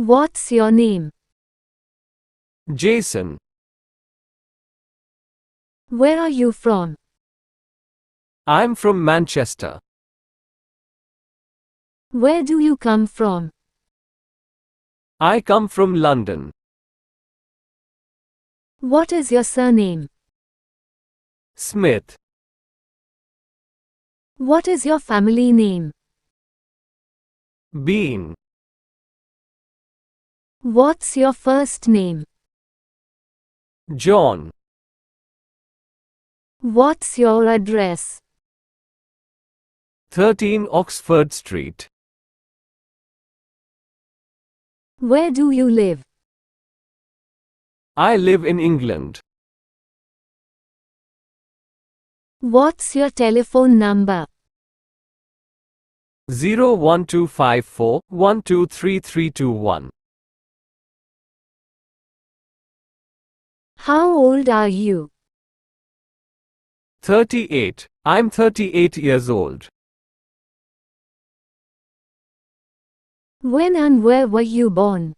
What's your name? Jason. Where are you from? I'm from Manchester. Where do you come from? I come from London. What is your surname? Smith. What is your family name? Bean. What's your first name? John. What's your address? 13 Oxford Street. Where do you live? I live in England. What's your telephone number? 01254 123321. How old are you? 38. I'm 38 years old. When and where were you born?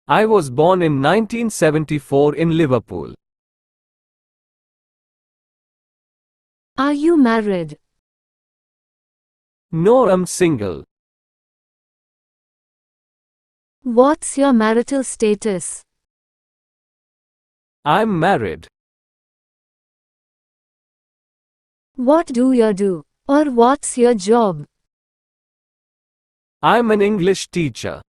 I was born in 1974 in Liverpool. Are you married? No, I'm single. What's your marital status? I'm married. What do you do? Or what's your job? I'm an English teacher.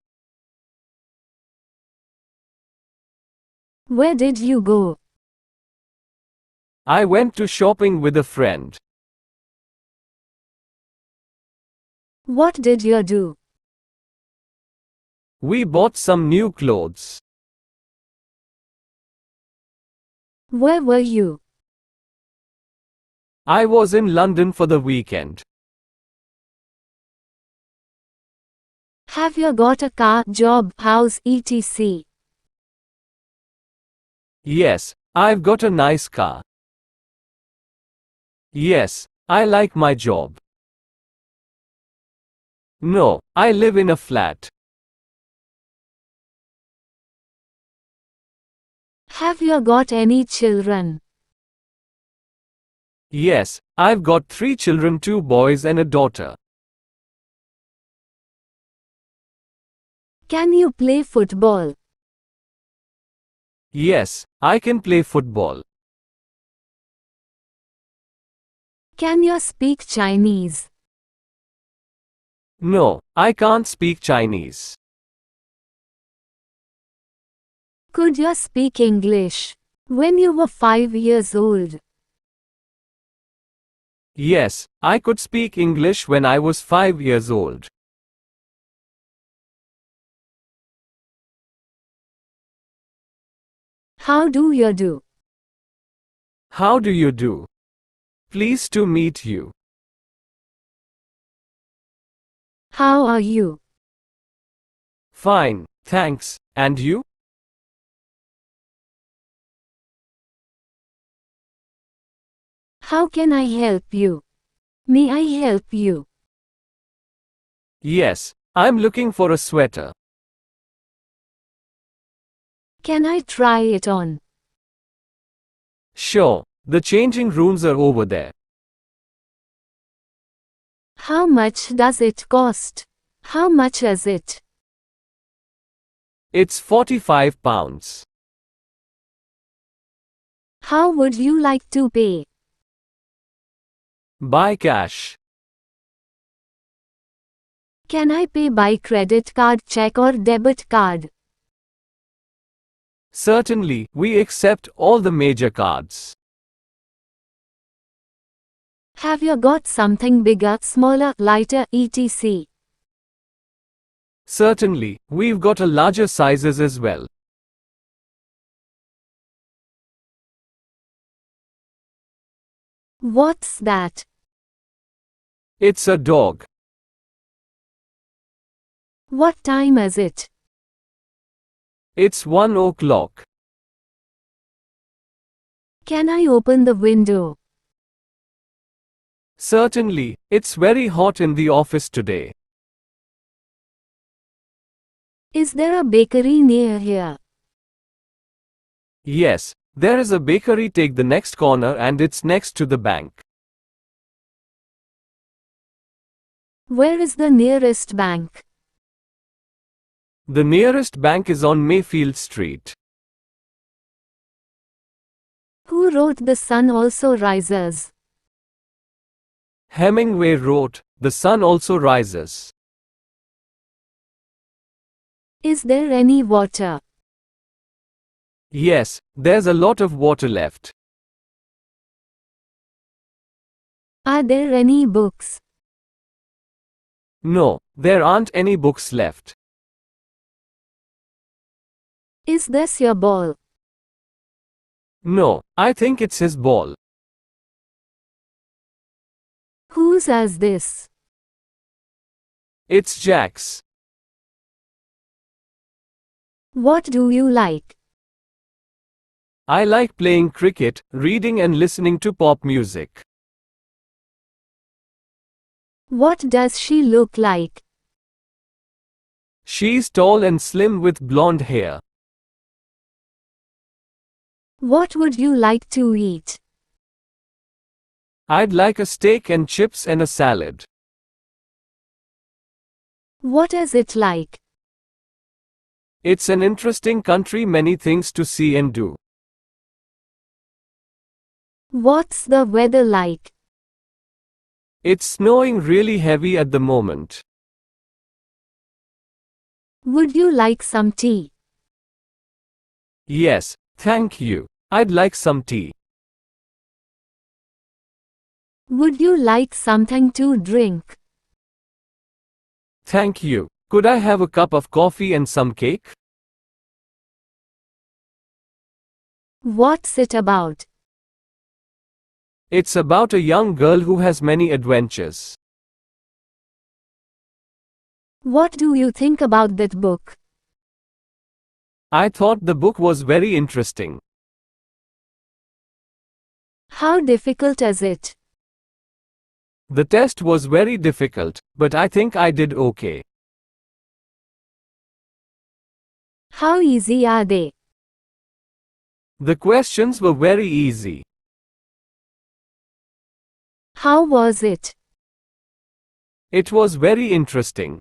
Where did you go? I went to shopping with a friend. What did you do? We bought some new clothes. Where were you? I was in London for the weekend. Have you got a car, job, house, etc.? Yes, I've got a nice car. Yes, I like my job. No, I live in a flat. Have you got any children? Yes, I've got 3 children, 2 boys and a daughter. Can you play football? Yes, I can play football. Can you speak Chinese? No, I can't speak Chinese. Could you speak English? When you were 5 years old? Yes, I could speak English when I was 5 years old. How do you do? How do you do? Pleased to meet you. How are you? Fine, thanks. And you? How can I help you? May I help you? Yes, I'm looking for a sweater. Can I try it on? Sure, the changing rooms are over there. How much does it cost? How much is it? It's £45. How would you like to pay? By cash. Can I pay by credit card, check or debit card? Certainly, we accept all the major cards. Have you got something bigger, smaller, lighter, etc.? Certainly, we've got a larger sizes as well. What's that? It's a dog. What time is it? It's 1 o'clock. Can I open the window? Certainly, it's very hot in the office today. Is there a bakery near here? Yes, there is a bakery. Take the next corner and it's next to the bank. Where is the nearest bank? The nearest bank is on Mayfield Street. Who wrote The Sun Also Rises? Hemingway wrote, "The sun also rises." Is there any water? Yes, there's a lot of water left. Are there any books? No, there aren't any books left. Is this your ball? No, I think it's his ball. Whose is this? It's Jack's. What do you like? I like playing cricket, reading and listening to pop music. What does she look like? She's tall and slim with blonde hair. What would you like to eat? I'd like a steak and chips and a salad. What is it like? It's an interesting country, many things to see and do. What's the weather like? It's snowing really heavy at the moment. Would you like some tea? Yes, thank you. I'd like some tea. Would you like something to drink? Thank you. Could I have a cup of coffee and some cake? What's it about? It's about a young girl who has many adventures. What do you think about that book? I thought the book was very interesting. How difficult is it? The test was very difficult, but I think I did okay. How easy are they? The questions were very easy. How was it? It was very interesting.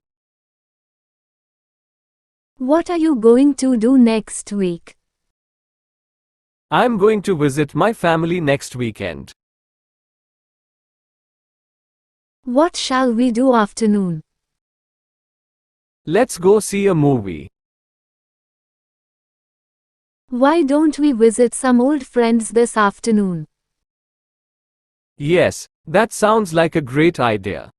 What are you going to do next week? I'm going to visit my family next weekend. What shall we do afternoon? Let's go see a movie. Why don't we visit some old friends this afternoon? Yes, that sounds like a great idea.